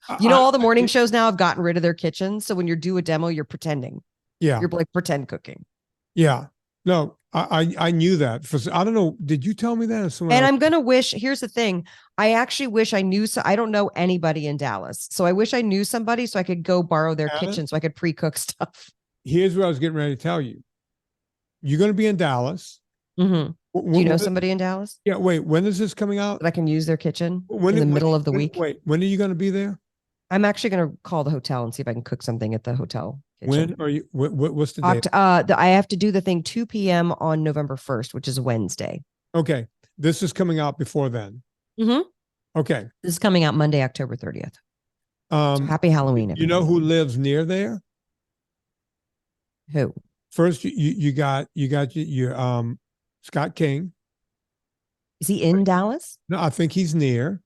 [SPEAKER 2] All the morning shows now have gotten rid of their kitchens. So when you do a demo, you're pretending.
[SPEAKER 1] Yeah.
[SPEAKER 2] You're like pretend cooking.
[SPEAKER 1] Yeah. No, I knew that. I don't know. Did you tell me that?
[SPEAKER 2] And I'm going to here's the thing. I actually wish I knew. So I don't know anybody in Dallas. So I wish I knew somebody so I could go borrow their kitchen so I could pre-cook stuff.
[SPEAKER 1] Here's what I was getting ready to tell you. You're going to be in Dallas.
[SPEAKER 2] Mm-hmm. Do you know somebody in Dallas?
[SPEAKER 1] Yeah. Wait, when is this coming out?
[SPEAKER 2] That I can use their kitchen in the middle of the week.
[SPEAKER 1] Wait, when are you going to be there?
[SPEAKER 2] I'm actually going to call the hotel and see if I can cook something at the hotel kitchen.
[SPEAKER 1] When are you? What's the date?
[SPEAKER 2] I have to do the thing 2 p.m. on November 1st, which is Wednesday.
[SPEAKER 1] Okay. This is coming out before then.
[SPEAKER 2] Mm-hmm.
[SPEAKER 1] Okay.
[SPEAKER 2] This is coming out Monday, October 30th. So happy Halloween, everybody.
[SPEAKER 1] You know who lives near there?
[SPEAKER 2] Who?
[SPEAKER 1] First, you got your Scott King.
[SPEAKER 2] Is he in Dallas?
[SPEAKER 1] No, I think he's near.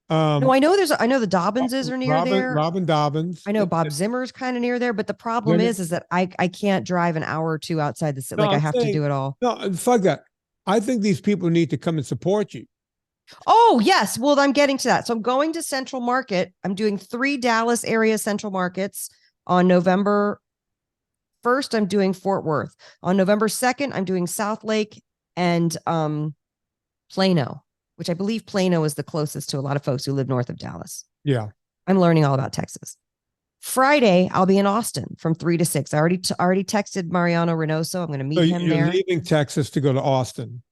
[SPEAKER 2] No, I know the Dobbinses are near there.
[SPEAKER 1] Robin Dobbins.
[SPEAKER 2] I know Bob Zimmer's kind of near there, but the problem is that I can't drive an hour or 2 outside the city. Like I have to do it all.
[SPEAKER 1] No, fuck that. I think these people need to come and support you.
[SPEAKER 2] Oh, yes. Well, I'm getting to that. So I'm going to Central Market. I'm doing 3 Dallas area Central Markets on November 1st. I'm doing Fort Worth. On November 2nd, I'm doing South Lake and Plano, which I believe Plano is the closest to a lot of folks who live north of Dallas.
[SPEAKER 1] Yeah.
[SPEAKER 2] I'm learning all about Texas. Friday, I'll be in Austin from 3 to 6. I already texted Mariano Reynoso. I'm going to meet him there.
[SPEAKER 1] You're leaving Texas to go to Austin.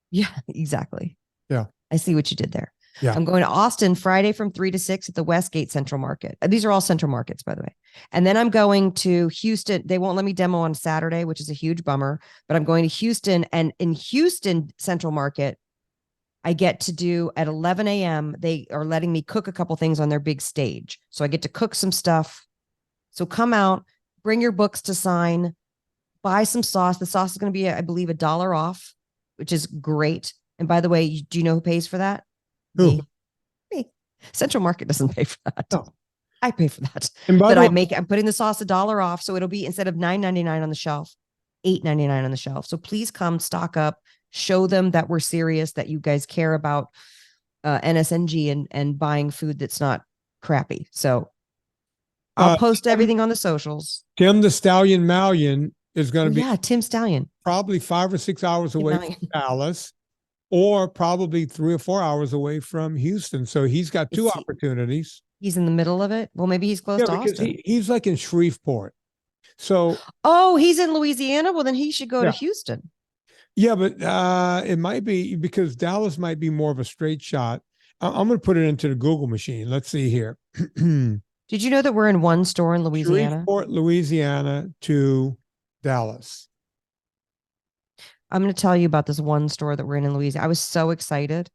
[SPEAKER 2] Yeah, exactly.
[SPEAKER 1] Yeah.
[SPEAKER 2] I see what you did there.
[SPEAKER 1] Yeah.
[SPEAKER 2] I'm going to Austin Friday from 3 to 6 at the Westgate Central Market. These are all Central Markets, by the way. And then I'm going to Houston. They won't let me demo on Saturday, which is a huge bummer, but I'm going to Houston. And in Houston Central Market, I get to do at 11 a.m. They are letting me cook a couple things on their big stage. So I get to cook some stuff. So come out, bring your books to sign, buy some sauce. The sauce is going to be, I believe, $1 off, which is great. And by the way, do you know who pays for that?
[SPEAKER 1] Who?
[SPEAKER 2] Me. Central Market doesn't pay for that.
[SPEAKER 1] No.
[SPEAKER 2] I pay for that.
[SPEAKER 1] And by
[SPEAKER 2] But
[SPEAKER 1] the way,
[SPEAKER 2] I'm putting the sauce $1 off. So it'll be, instead of $9.99 on the shelf, $8.99 on the shelf. So please come stock up, show them that we're serious, that you guys care about NSNG and buying food that's not crappy. So I'll post everything on the socials.
[SPEAKER 1] Tim the Stallion Malion is going to be
[SPEAKER 2] Tim Stallion.
[SPEAKER 1] probably 5 or 6 hours away from Dallas, or probably 3 or 4 hours away from Houston. So he's got two opportunities.
[SPEAKER 2] He's in the middle of it. Well, maybe he's close to Austin.
[SPEAKER 1] He's like in Shreveport. So
[SPEAKER 2] he's in Louisiana. Well, then he should go to Houston.
[SPEAKER 1] Yeah, but it might be because Dallas might be more of a straight shot. I'm going to put it into the Google machine. Let's see here.
[SPEAKER 2] Did you know that we're in one store in Louisiana?
[SPEAKER 1] Shreveport, Louisiana to Dallas.
[SPEAKER 2] I'm going to tell you about this one store that we're in Louisiana. I was so excited.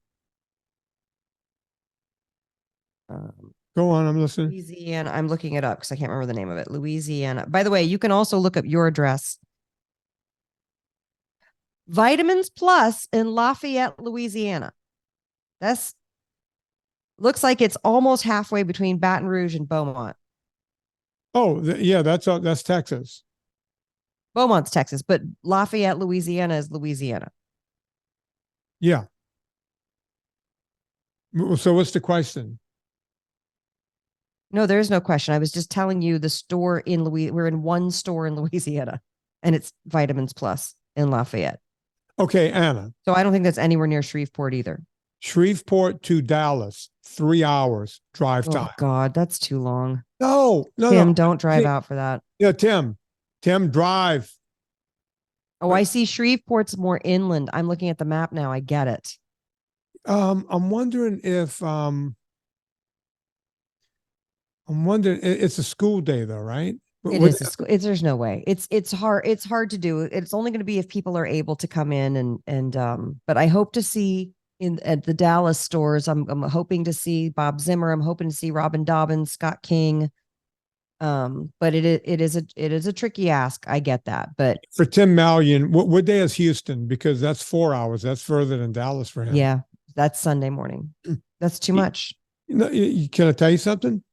[SPEAKER 1] Go on, I'm listening.
[SPEAKER 2] Louisiana. I'm looking it up because I can't remember the name of it. Louisiana. By the way, you can also look up your address. Vitamins Plus in Lafayette, Louisiana. That's looks like it's almost halfway between Baton Rouge and Beaumont.
[SPEAKER 1] Oh, that's Texas.
[SPEAKER 2] Beaumont's Texas, but Lafayette, Louisiana is Louisiana.
[SPEAKER 1] Yeah. So what's the question?
[SPEAKER 2] No, there is no question. I was just telling you the store in Louisiana. We're in one store in Louisiana, and it's Vitamins Plus in Lafayette.
[SPEAKER 1] Okay, Anna.
[SPEAKER 2] So I don't think that's anywhere near Shreveport either.
[SPEAKER 1] Shreveport to Dallas, 3 hours drive time.
[SPEAKER 2] Oh God, that's too long.
[SPEAKER 1] No,
[SPEAKER 2] Tim, don't drive out for that.
[SPEAKER 1] Yeah, Tim, drive.
[SPEAKER 2] Oh, I see Shreveport's more inland. I'm looking at the map now. I get it.
[SPEAKER 1] I'm wondering if it's a school day though, right?
[SPEAKER 2] It is a school. There's no way. It's hard. It's hard to do. It's only going to be if people are able to come in but I hope to see at the Dallas stores. I'm hoping to see Bob Zimmer. I'm hoping to see Robin Dobbins, Scott King. But it is a tricky ask. I get that. But
[SPEAKER 1] for Tim Malion, what day is Houston? Because that's 4 hours. That's further than Dallas for him.
[SPEAKER 2] Yeah, that's Sunday morning. That's too much.
[SPEAKER 1] Can I tell you something?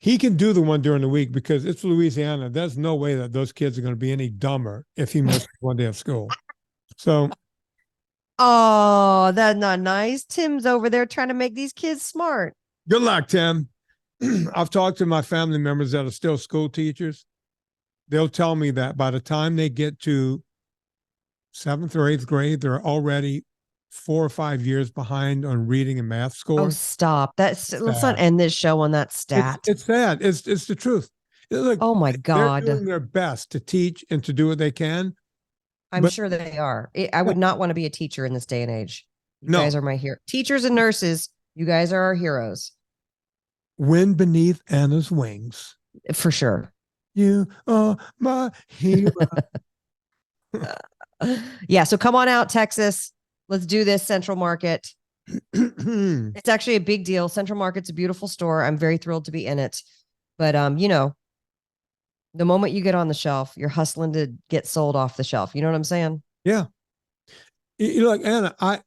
[SPEAKER 1] He can do the one during the week because it's Louisiana. There's no way that those kids are going to be any dumber if he misses one day of school. So.
[SPEAKER 2] Oh, that's not nice. Tim's over there trying to make these kids smart.
[SPEAKER 1] Good luck, Tim. I've talked to my family members that are still school teachers. They'll tell me that by the time they get to 7th or 8th grade, they're already 4 or 5 years behind on reading and math scores.
[SPEAKER 2] Oh, stop. Let's not end this show on that stat.
[SPEAKER 1] It's sad. It's the truth. Look,
[SPEAKER 2] oh my God.
[SPEAKER 1] They're doing their best to teach and to do what they can.
[SPEAKER 2] I'm sure they are. I would not want to be a teacher in this day and age. You guys are my hero. Teachers and nurses, you guys are our heroes.
[SPEAKER 1] Wind beneath Anna's wings.
[SPEAKER 2] For sure.
[SPEAKER 1] You are my hero.
[SPEAKER 2] Yeah. So come on out, Texas. Let's do this, Central Market. It's actually a big deal. Central Market's a beautiful store. I'm very thrilled to be in it. But the moment you get on the shelf, you're hustling to get sold off the shelf. You know what I'm saying?
[SPEAKER 1] Yeah. Like Anna, I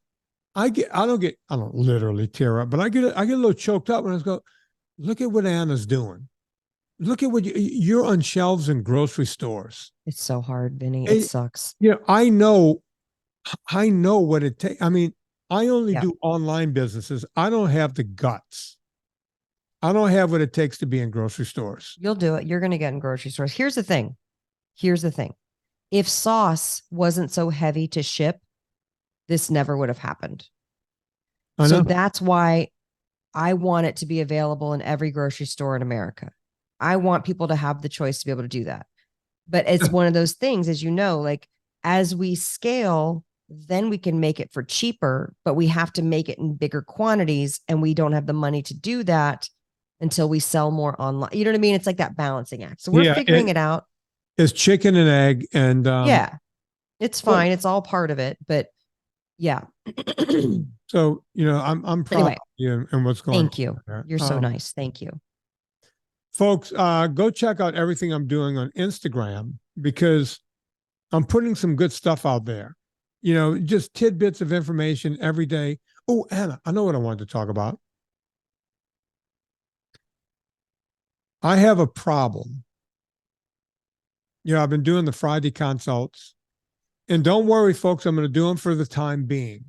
[SPEAKER 1] don't literally tear up, but I get a little choked up when I go, look at what Anna's doing. Look at what you're on shelves in grocery stores.
[SPEAKER 2] It's so hard, Vinnie. It sucks.
[SPEAKER 1] I know what it takes. I mean, I only do online businesses. I don't have the guts. I don't have what it takes to be in grocery stores.
[SPEAKER 2] You'll do it. You're going to get in grocery stores. Here's the thing. If sauce wasn't so heavy to ship, this never would have happened. So that's why I want it to be available in every grocery store in America. I want people to have the choice to be able to do that. But it's one of those things, as you know, like as we scale, then we can make it for cheaper, but we have to make it in bigger quantities. And we don't have the money to do that until we sell more online. You know what I mean? It's like that balancing act. So we're figuring it out.
[SPEAKER 1] It's chicken and egg. And
[SPEAKER 2] yeah, it's fine. It's all part of it, but yeah.
[SPEAKER 1] So, I'm proud of you and what's going on.
[SPEAKER 2] Thank you. You're so nice. Thank you.
[SPEAKER 1] Folks, go check out everything I'm doing on Instagram because I'm putting some good stuff out there. Just tidbits of information every day. Oh, Anna, I know what I wanted to talk about. I have a problem. I've been doing the Friday consults. And don't worry, folks, I'm going to do them for the time being.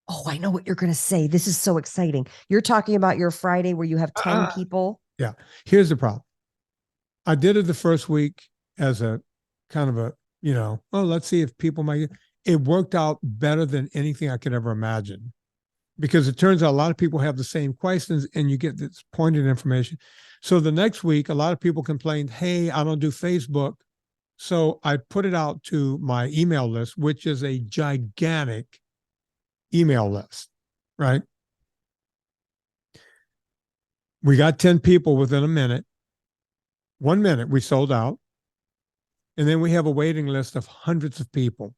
[SPEAKER 2] Oh, I know what you're going to say. This is so exciting. You're talking about your Friday where you have 10 people.
[SPEAKER 1] Yeah. Here's the problem. I did it the first week as a kind of a, let's see if people might. It worked out better than anything I could ever imagine because it turns out a lot of people have the same questions and you get this pointed information. So the next week, a lot of people complained, hey, I don't do Facebook. So I put it out to my email list, which is a gigantic email list, right? We got 10 people within a minute. 1 minute, we sold out. And then we have a waiting list of hundreds of people.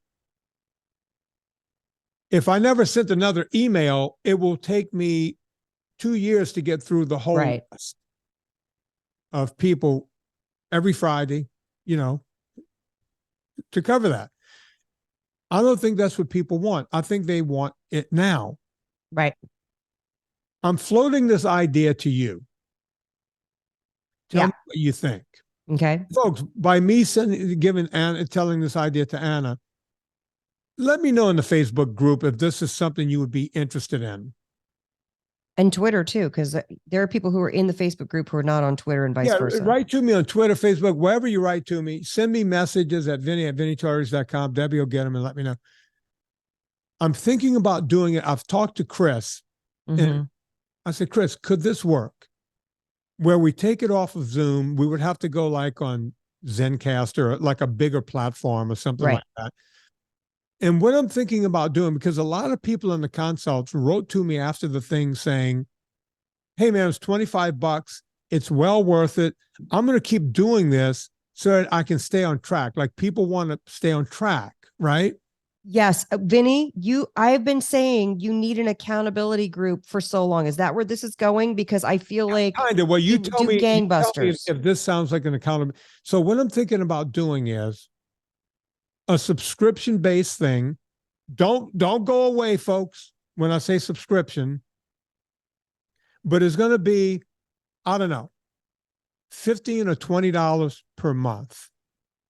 [SPEAKER 1] If I never sent another email, it will take me 2 years to get through the whole list of people every Friday, to cover that. I don't think that's what people want. I think they want it now.
[SPEAKER 2] Right.
[SPEAKER 1] I'm floating this idea to you. Tell me what you think.
[SPEAKER 2] Okay.
[SPEAKER 1] Folks, by me telling this idea to Anna, let me know in the Facebook group if this is something you would be interested in.
[SPEAKER 2] And Twitter too, because there are people who are in the Facebook group who are not on Twitter and vice versa.
[SPEAKER 1] Write to me on Twitter, Facebook, wherever you write to me. Send me messages at Vinnie@VinnieTortorich.com. Debbie will get them and let me know. I'm thinking about doing it. I've talked to Chris. And I said, Chris, could this work? Where we take it off of Zoom, we would have to go like on Zencast or like a bigger platform or something like that. And what I'm thinking about doing, because a lot of people in the consults wrote to me after the thing saying, hey man, it's $25. It's well worth it. I'm going to keep doing this so that I can stay on track. Like people want to stay on track, right?
[SPEAKER 2] Yes. Vinnie, I've been saying you need an accountability group for so long. Is that where this is going? Because I feel like
[SPEAKER 1] kind of. Well, you tell me
[SPEAKER 2] gangbusters.
[SPEAKER 1] if this sounds like an accountability. So what I'm thinking about doing is a subscription-based thing. Don't go away, folks, when I say subscription. But it's going to be, I don't know, $15 or $20 per month.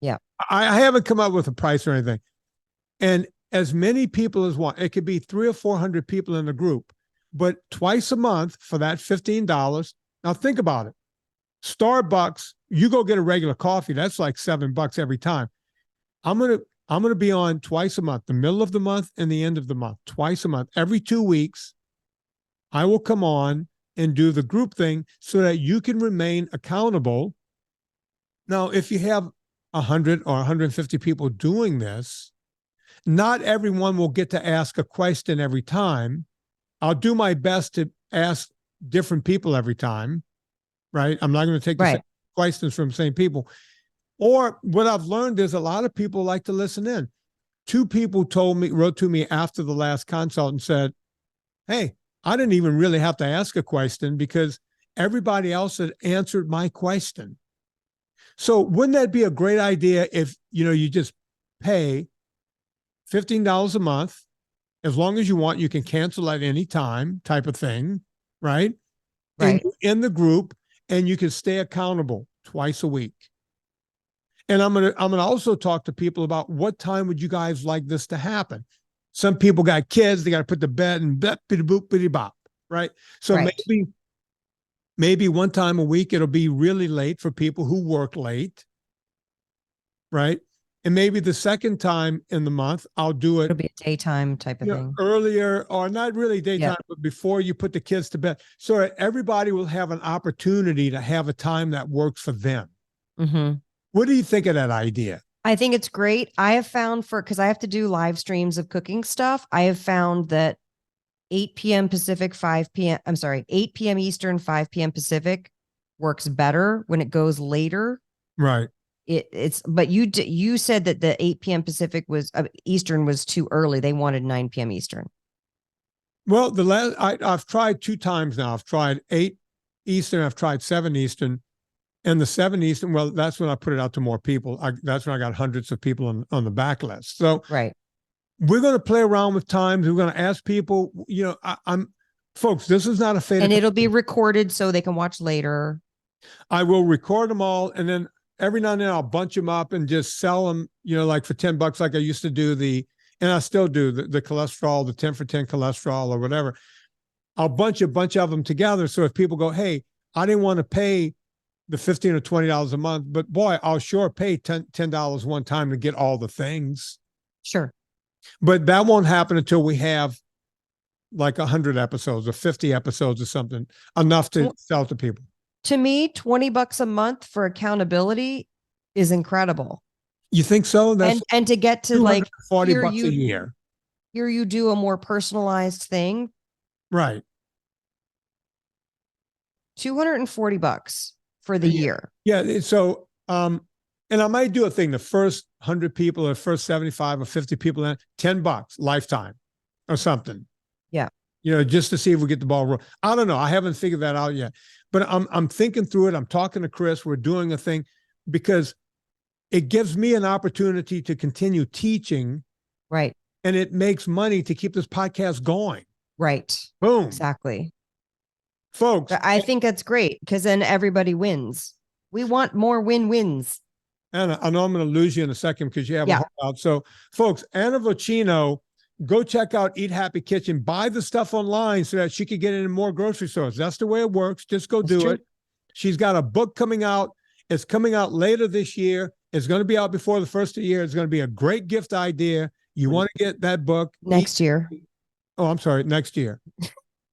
[SPEAKER 2] Yeah.
[SPEAKER 1] I haven't come up with a price or anything. And as many people as want. It could be 300 or 400 people in the group. But twice a month for that $15. Now think about it. Starbucks, you go get a regular coffee, that's like $7 every time. I'm gonna be on twice a month, the middle of the month and the end of the month, twice a month. Every 2 weeks, I will come on and do the group thing so that you can remain accountable. Now, if you have 100 or 150 people doing this, not everyone will get to ask a question every time. I'll do my best to ask different people every time, right? I'm not going to take the same questions from the same people. Or what I've learned is a lot of people like to listen in. 2 people wrote to me after the last consult and said, hey, I didn't even really have to ask a question because everybody else had answered my question. So wouldn't that be a great idea if, you just pay $15 a month, as long as you want, you can cancel at any time type of thing, right? Right. And in the group, and you can stay accountable twice a week. And I'm gonna also talk to people about what time would you guys like this to happen. Some people got kids, they got to put to bed and bop, right? So maybe one time a week, it'll be really late for people who work late, right? And maybe the second time in the month, I'll do it.
[SPEAKER 2] It'll be a daytime type of thing.
[SPEAKER 1] Earlier, or not really daytime, but before you put the kids to bed. So everybody will have an opportunity to have a time that works for them.
[SPEAKER 2] Mm-hmm.
[SPEAKER 1] What do you think of that idea?
[SPEAKER 2] I think it's great. I have found because I have to do live streams of cooking stuff. I have found that 8 p.m. Pacific, 8 p.m. Eastern, 5 p.m. Pacific works better when it goes later.
[SPEAKER 1] Right.
[SPEAKER 2] But you said that the 8 p.m. Pacific Eastern was too early. They wanted 9 p.m. Eastern.
[SPEAKER 1] Well, I've tried 2 times now. I've tried 8 Eastern. I've tried 7 Eastern. And the 7 Eastern, well, that's when I put it out to more people. That's when I got hundreds of people on the backlist. So
[SPEAKER 2] right.
[SPEAKER 1] We're going to play around with times. We're going to ask people, folks, this is not a fate.
[SPEAKER 2] And it'll be recorded so they can watch later.
[SPEAKER 1] I will record them all. And then every now and then I'll bunch them up and just sell them, like for $10, like I used to do and I still do the cholesterol, the 10 for 10 cholesterol or whatever. I'll bunch a bunch of them together. So if people go, hey, I didn't want to pay the $15 or $20 a month, but boy, I'll sure pay $10 one time to get all the things.
[SPEAKER 2] Sure.
[SPEAKER 1] But that won't happen until we have like 100 episodes or 50 episodes or something, enough to sell to people.
[SPEAKER 2] To me, $20 a month for accountability is incredible.
[SPEAKER 1] You think so? That's
[SPEAKER 2] and to get to like
[SPEAKER 1] $40 a year.
[SPEAKER 2] Here you do a more personalized thing.
[SPEAKER 1] Right.
[SPEAKER 2] $240 for the year.
[SPEAKER 1] Yeah. So, and I might do a thing, the first 100 people or first 75 or 50 people, $10 lifetime or something.
[SPEAKER 2] Yeah.
[SPEAKER 1] Just to see if we get the ball rolling. I don't know. I haven't figured that out yet, but I'm thinking through it. I'm talking to Chris. We're doing a thing because it gives me an opportunity to continue teaching.
[SPEAKER 2] Right.
[SPEAKER 1] And it makes money to keep this podcast going.
[SPEAKER 2] Right.
[SPEAKER 1] Boom.
[SPEAKER 2] Exactly.
[SPEAKER 1] Folks.
[SPEAKER 2] I think that's great because then everybody wins. We want more win-wins.
[SPEAKER 1] Anna, I know I'm going to lose you in a second because you have a heart out. So, folks, Anna Vocino, go check out Eat Happy Kitchen. Buy the stuff online so that she could get it in more grocery stores. That's the way it works. Just go do it. She's got a book coming out. It's coming out later this year. It's going to be out before the first of the year. It's going to be a great gift idea. You want to get that book
[SPEAKER 2] next year.
[SPEAKER 1] Oh, I'm sorry. Next year.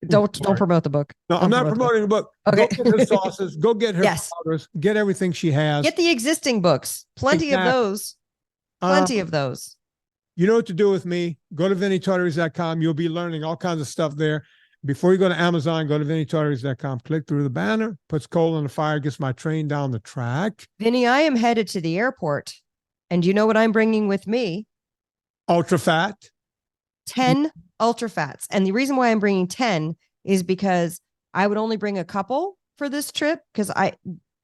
[SPEAKER 2] Don't promote the book.
[SPEAKER 1] No, I'm not promoting the book.
[SPEAKER 2] Okay.
[SPEAKER 1] Go get her sauces. Go get her powders. Get everything she has.
[SPEAKER 2] Get the existing books. Plenty of those. Plenty of those.
[SPEAKER 1] You know what to do with me. Go to VinnieTortorich.com. You'll be learning all kinds of stuff there. Before you go to Amazon, go to VinnieTortorich.com. Click through the banner. Puts coal on the fire. Gets my train down the track.
[SPEAKER 2] Vinnie, I am headed to the airport. And you know what I'm bringing with me? Ultra fat. 10 ultra fats. And the reason why I'm bringing 10 is because I would only bring a couple for this trip because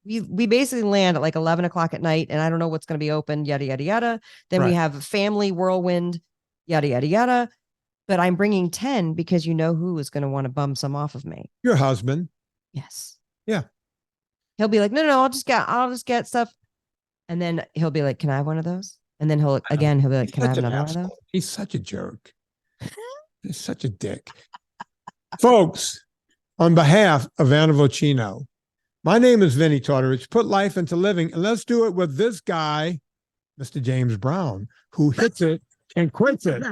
[SPEAKER 2] we basically land at like 11 o'clock at night and I don't know what's going to be open, yada, yada, yada. Then we have a family whirlwind, yada, yada, yada. But I'm bringing 10 because you know who is going to want to bum some off of me.
[SPEAKER 1] Your husband.
[SPEAKER 2] Yes.
[SPEAKER 1] Yeah.
[SPEAKER 2] He'll be like, no, I'll just get stuff. And then he'll be like, can I have one of those? And then he'll be like, can I have another one of those?
[SPEAKER 1] He's such a jerk. He's such a dick. Folks, on behalf of Anna Vocino, my name is Vinnie Tortorich. Put life into living, and let's do it with this guy, Mr. James Brown, who hits it and quits it.